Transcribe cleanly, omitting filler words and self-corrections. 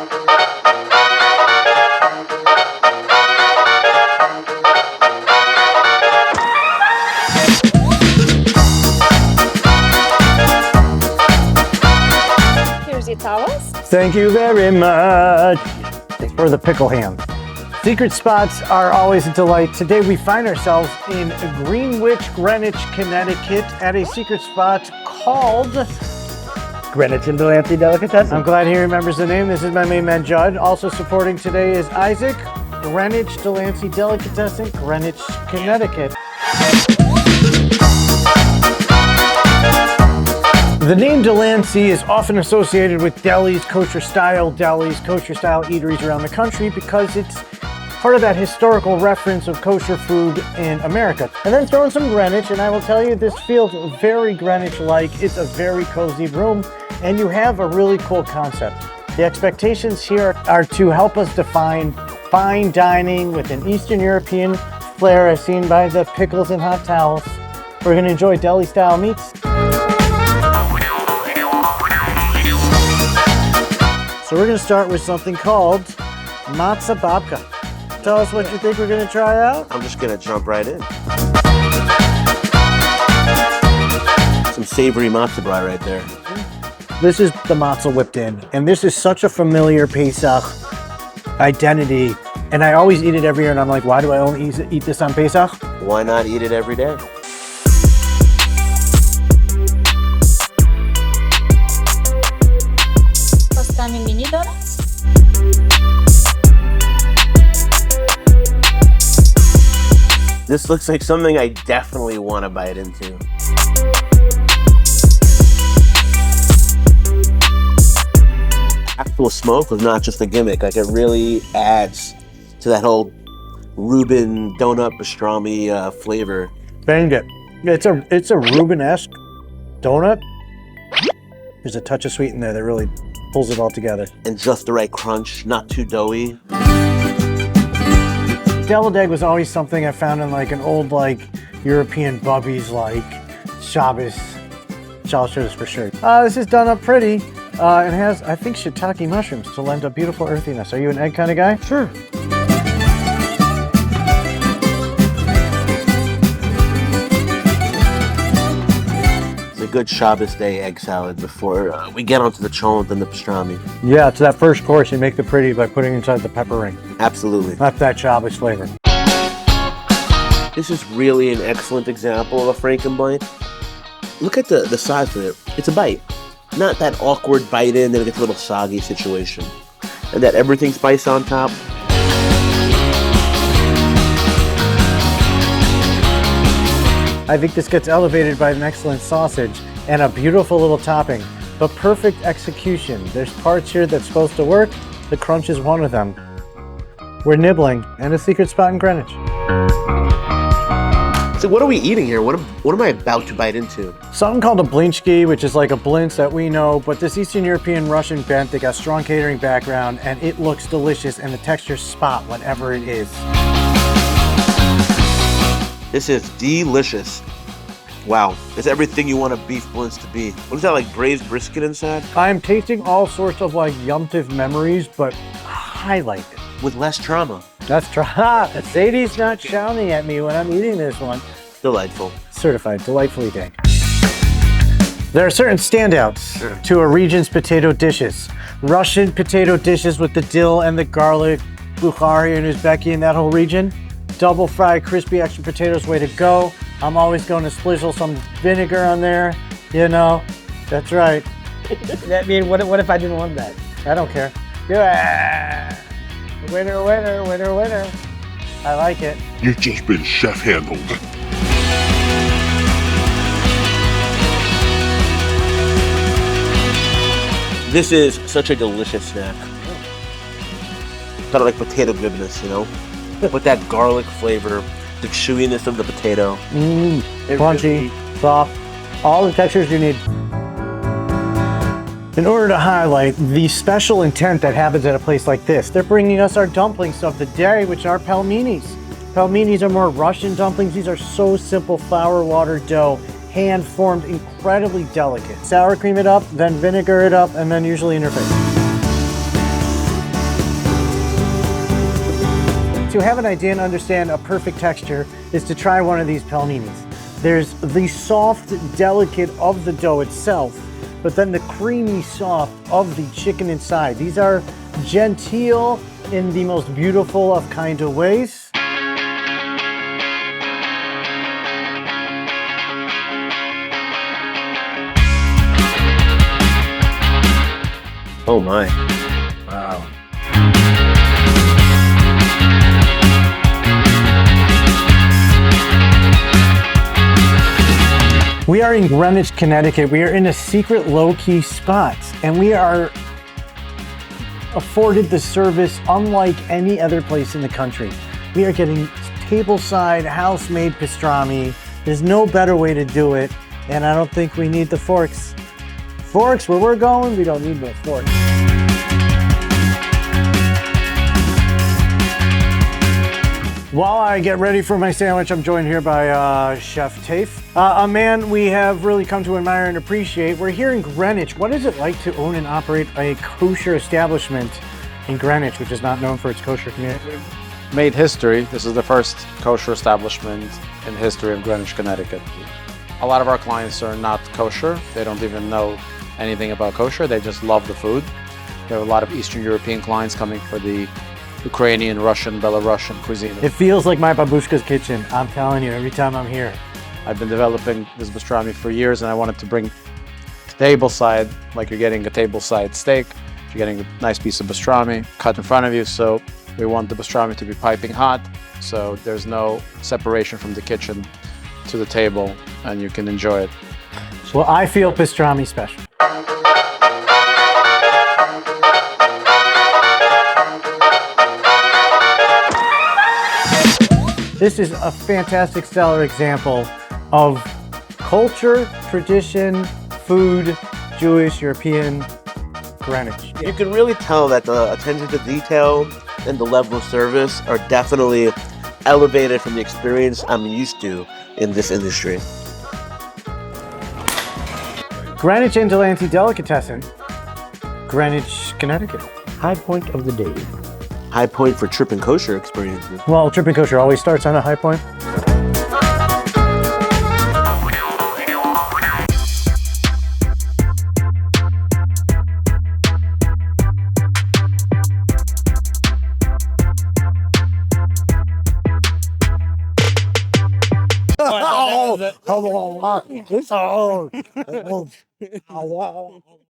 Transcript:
Here's your towels. Thank you very much for the pickle ham. Secret spots are always a delight. Today we find ourselves in Greenwich, Connecticut at a secret spot called Greenwich and Delancey Delicatessen. I'm glad he remembers the name. This is my main man, Judd. Also supporting today is Isaac, Greenwich, Delancey Delicatessen, Greenwich, Connecticut. The name Delancey is often associated with delis, kosher style eateries around the country because it's part of that historical reference of kosher food in America. And then throw in some Greenwich, and I will tell you, this feels very Greenwich-like. It's a very cozy room, and you have a really cool concept. The expectations here are to help us define fine dining with an Eastern European flair as seen by the pickles and hot towels. We're gonna enjoy deli-style meats. So we're gonna start with something called matzo babka. Tell us what you think we're gonna try out. I'm just gonna jump right in. Some savory matzo brie right there. This is the matzo whipped in, and this is such a familiar Pesach identity. And I always eat it every year, and I'm like, why do I only eat this on Pesach? Why not eat it every day? Pastrami mini donuts. This looks like something I definitely want to bite into. Actual smoke was not just a gimmick. Like, it really adds to that whole Reuben donut pastrami flavor. Banged it. It's a Reuben-esque donut. There's a touch of sweet in there that really pulls it all together. And just the right crunch, not too doughy. Deviled egg was always something I found in like an old like European bubbies like Shabbos. Shabbos for sure. This is done up pretty. It has, I think, shiitake mushrooms to lend a beautiful earthiness. Are you an egg kind of guy? Sure. It's a good Shabbos day egg salad before we get onto the cholent and the pastrami. Yeah, it's that first course. You make the pretty by putting inside the pepper ring. Absolutely. That's that Shabbos flavor. This is really an excellent example of a Frankenbite. Look at the size of it. It's a bite. Not that awkward bite in, then it gets a little soggy situation. And that everything spice on top. I think this gets elevated by an excellent sausage and a beautiful little topping, but perfect execution. There's parts here that's supposed to work. The crunch is one of them. We're nibbling and a secret spot in Greenwich. So what are we eating here? What am I about to bite into? Something called a blinchki, which is like a blintz that we know, but this Eastern European Russian bent, they got strong catering background, and it looks delicious, and the texture's spot, whatever it is. This is delicious. Wow, it's everything you want a beef blintz to be. What is that, like braised brisket inside? I'm tasting all sorts of like Yom Tov memories, but highlighted. With less trauma. That's Sadie's not shouting at me when I'm eating this one. Delightful. Certified, delightfully dank. There are certain standouts to a region's potato dishes. Russian potato dishes with the dill and the garlic, Bukhari and Uzbeki and that whole region. Double fried, crispy extra potatoes, way to go. I'm always going to splizzle some vinegar on there, you know. That's right. I mean, what if I didn't want that? I don't care. Yeah. Winner, winner, winner, winner. I like it. You've just been chef-handled. This is such a delicious snack. Kind of like potato goodness, you know? With that garlic flavor, the chewiness of the potato. Crunchy, soft, all the textures you need. In order to highlight the special intent that happens at a place like this, they're bringing us our dumplings of the day, which are palminis. Palminis are more Russian dumplings. These are so simple, flour, water, dough, hand-formed, incredibly delicate. Sour cream it up, then vinegar it up, and then usually in your face. to have an idea and understand a perfect texture is to try one of these palminis. There's the soft, delicate of the dough itself, but then the creamy soft of the chicken inside. These are genteel in the most beautiful of kind of ways. Oh my. Wow. We are in Greenwich, Connecticut. We are in a secret low-key spot, and we are afforded the service unlike any other place in the country. We are getting tableside, house-made pastrami. There's no better way to do it, and I don't think we need the forks. Forks, where we're going, we don't need no forks. While I get ready for my sandwich, I'm joined here by Chef Tafe, a man we have really come to admire and appreciate. We're here in Greenwich. What is it like to own and operate a kosher establishment in Greenwich, which is not known for its kosher community? Made history. This is the first kosher establishment in the history of Greenwich, Connecticut. A lot of our clients are not kosher. They don't even know anything about kosher. They just love the food. We have a lot of Eastern European clients coming for the Ukrainian, Russian, Belarusian cuisine. It feels like my babushka's kitchen. I'm telling you, every time I'm here. I've been developing this pastrami for years, and I wanted to bring tableside, like you're getting a tableside steak. You're getting a nice piece of pastrami cut in front of you, so we want the pastrami to be piping hot, so there's no separation from the kitchen to the table, and you can enjoy it. Well, I feel pastrami special. This is a fantastic, stellar example of culture, tradition, food, Jewish, European, Greenwich. You can really tell that the attention to detail and the level of service are definitely elevated from the experience I'm used to in this industry. Greenwich and Delancey Delicatessen, Greenwich, Connecticut. High point of the day. High point for trip and kosher experiences. Well, trip and kosher always starts on a high point.